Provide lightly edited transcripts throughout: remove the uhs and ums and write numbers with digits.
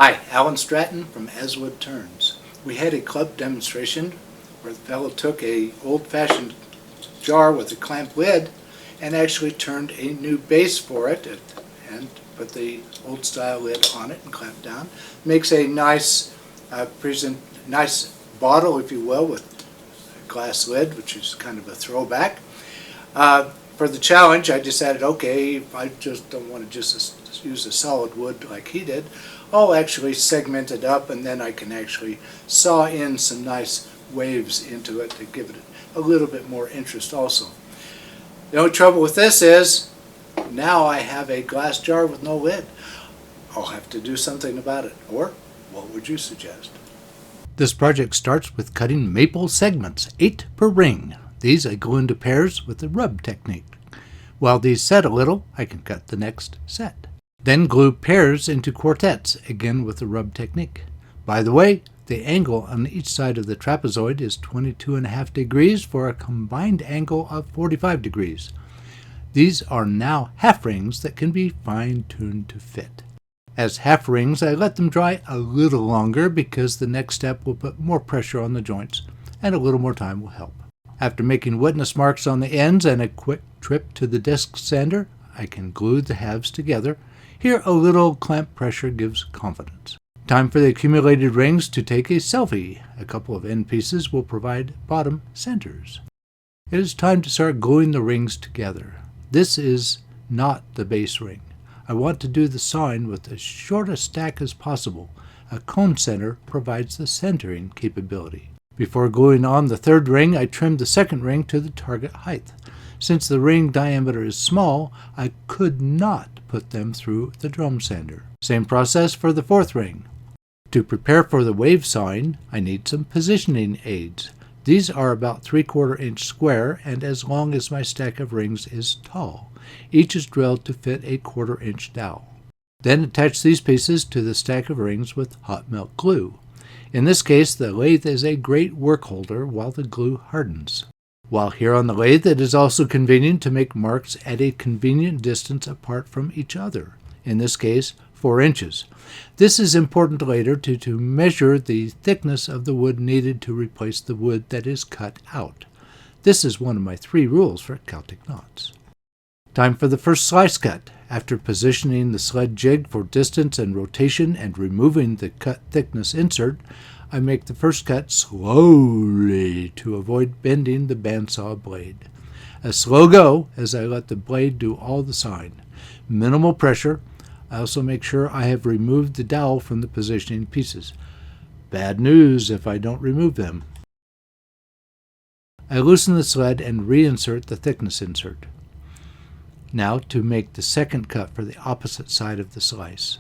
Hi, Alan Stratton from As Wood Turns. We had a club demonstration where the fellow took a old-fashioned jar with a clamp lid and actually turned a new base for it and put the old style lid on it and clamped down. Makes a nice nice bottle, if you will, with a glass lid, which is kind of a throwback. For the challenge, I decided, okay, if I just don't want to just use a solid wood like he did, I'll actually segment it up, and then I can actually saw in some nice waves into it to give it a little bit more interest also. The only trouble with this is now I have a glass jar with no lid. I'll have to do something about it. Or what would you suggest? This project starts with cutting maple segments, 8 per ring. These I glue into pairs with the rub technique. While these set a little, I can cut the next set. Then glue pairs into quartets, again with the rub technique. By the way, the angle on each side of the trapezoid is 22.5 degrees for a combined angle of 45 degrees. These are now half rings that can be fine-tuned to fit. As half rings, I let them dry a little longer because the next step will put more pressure on the joints, and a little more time will help. After making witness marks on the ends and a quick trip to the disc sander, I can glue the halves together. Here a little clamp pressure gives confidence. Time for the accumulated rings to take a selfie. A couple of end pieces will provide bottom centers. It is time to start gluing the rings together. This is not the base ring. I want to do the sign with as short a stack as possible. A cone center provides the centering capability. Before gluing on the third ring, I trimmed the second ring to the target height. Since the ring diameter is small, I could not put them through the drum sander. Same process for the fourth ring. To prepare for the wave sign, I need some positioning aids. These are about 3/4 inch square and as long as my stack of rings is tall. Each is drilled to fit a 1/4 inch dowel. Then attach these pieces to the stack of rings with hot melt glue. In this case, the lathe is a great work holder while the glue hardens. While here on the lathe, it is also convenient to make marks at a convenient distance apart from each other, in this case 4 inches. This is important later to measure the thickness of the wood needed to replace the wood that is cut out. This is one of my 3 rules for Celtic knots. Time for the first slice cut. After positioning the sled jig for distance and rotation and removing the cut thickness insert, I make the first cut slowly to avoid bending the bandsaw blade. A slow go as I let the blade do all the sawing. Minimal pressure. I also make sure I have removed the dowel from the positioning pieces. Bad news if I don't remove them. I loosen the sled and reinsert the thickness insert. Now to make the second cut for the opposite side of the slice.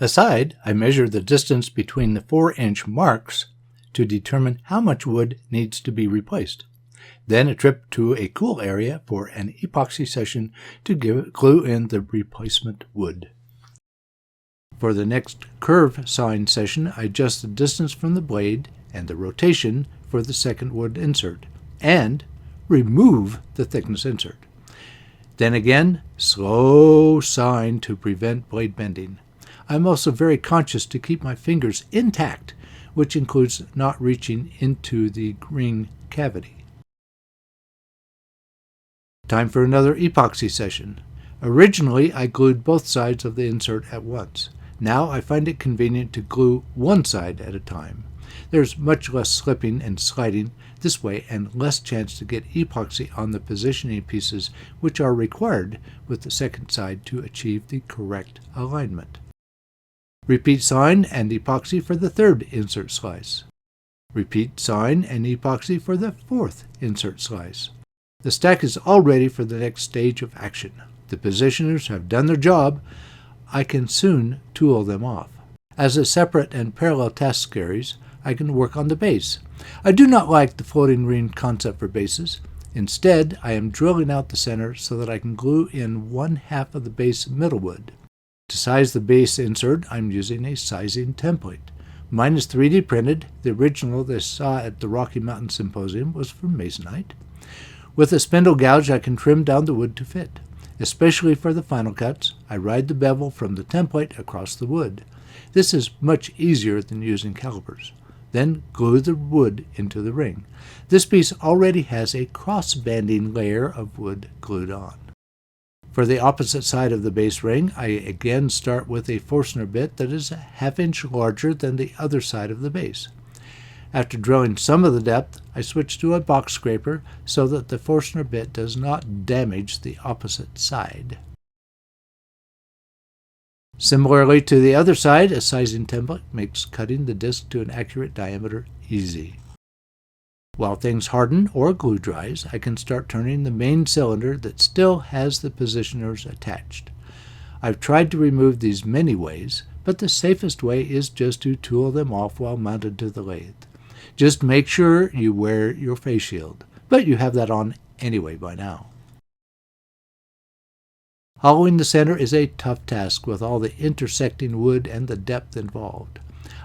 Aside, I measure the distance between the 4-inch marks to determine how much wood needs to be replaced. Then a trip to a cool area for an epoxy session to glue in the replacement wood. For the next curve sawing session, I adjust the distance from the blade and the rotation for the second wood insert, and remove the thickness insert. Then again, slow sawing to prevent blade bending. I'm also very conscious to keep my fingers intact, which includes not reaching into the ring cavity. Time for another epoxy session. Originally, I glued both sides of the insert at once. Now I find it convenient to glue one side at a time. There's much less slipping and sliding this way and less chance to get epoxy on the positioning pieces which are required with the second side to achieve the correct alignment. Repeat sawing and epoxy for the third insert slice. Repeat sawing and epoxy for the fourth insert slice. The stack is all ready for the next stage of action. The positioners have done their job. I can soon tool them off. As a separate and parallel task series, I can work on the base. I do not like the floating ring concept for bases. Instead, I am drilling out the center so that I can glue in 1/2 of the base middle wood. To size the base insert, I'm using a sizing template. Mine is 3D printed. The original they saw at the Rocky Mountain Symposium was from Masonite. With a spindle gouge, I can trim down the wood to fit. Especially for the final cuts, I ride the bevel from the template across the wood. This is much easier than using calipers. Then glue the wood into the ring. This piece already has a cross-banding layer of wood glued on. For the opposite side of the base ring, I again start with a Forstner bit that is a half-inch larger than the other side of the base. After drilling some of the depth, I switch to a box scraper so that the Forstner bit does not damage the opposite side. Similarly to the other side, a sizing template makes cutting the disc to an accurate diameter easy. While things harden or glue dries, I can start turning the main cylinder that still has the positioners attached. I've tried to remove these many ways, but the safest way is just to tool them off while mounted to the lathe. Just make sure you wear your face shield, but you have that on anyway by now. Hollowing the center is a tough task with all the intersecting wood and the depth involved.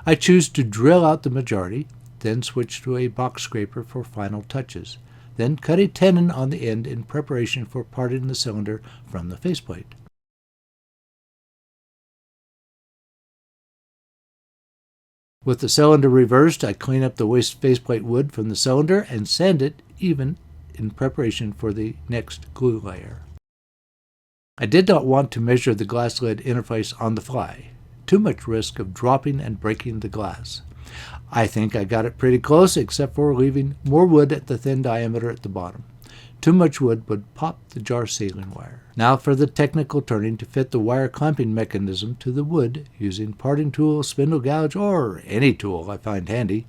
I choose to drill out the majority, then switch to a box scraper for final touches, then cut a tenon on the end in preparation for parting the cylinder from the faceplate. With the cylinder reversed, I clean up the waste faceplate wood from the cylinder and sand it even in preparation for the next glue layer. I did not want to measure the glass lid interface on the fly. Too much risk of dropping and breaking the glass. I think I got it pretty close, except for leaving more wood at the thin diameter at the bottom. Too much wood would pop the jar sealing wire. Now for the technical turning to fit the wire clamping mechanism to the wood using parting tool, spindle gouge, or any tool I find handy.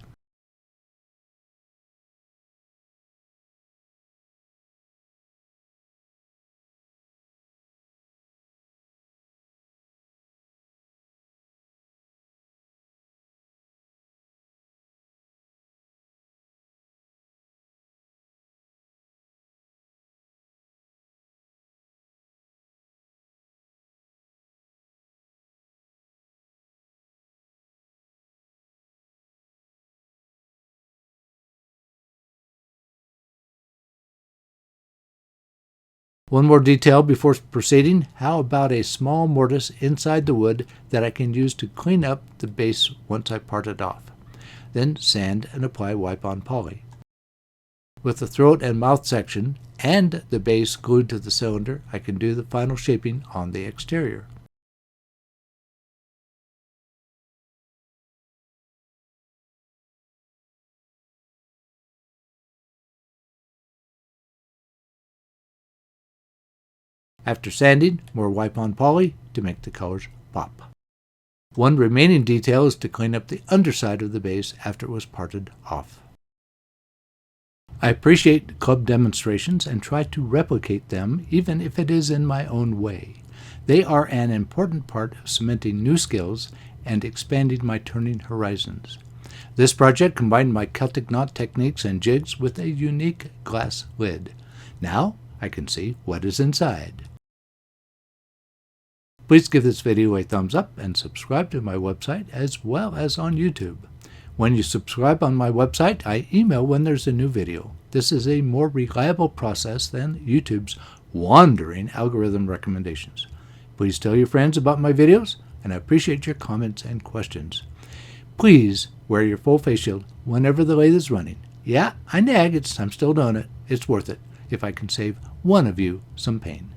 One more detail before proceeding. How about a small mortise inside the wood that I can use to clean up the base once I part it off? Then sand and apply wipe-on poly. With the throat and mouth section and the base glued to the cylinder, I can do the final shaping on the exterior. After sanding, more wipe-on poly to make the colors pop. One remaining detail is to clean up the underside of the base after it was parted off. I appreciate club demonstrations and try to replicate them even if it is in my own way. They are an important part of cementing new skills and expanding my turning horizons. This project combined my Celtic knot techniques and jigs with a unique glass lid. Now I can see what is inside. Please give this video a thumbs up and subscribe to my website as well as on YouTube. When you subscribe on my website, I email when there's a new video. This is a more reliable process than YouTube's wandering algorithm recommendations. Please tell your friends about my videos, and I appreciate your comments and questions. Please wear your full face shield whenever the lathe is running. Yeah, I nag, I'm still doing it. It's worth it if I can save one of you some pain.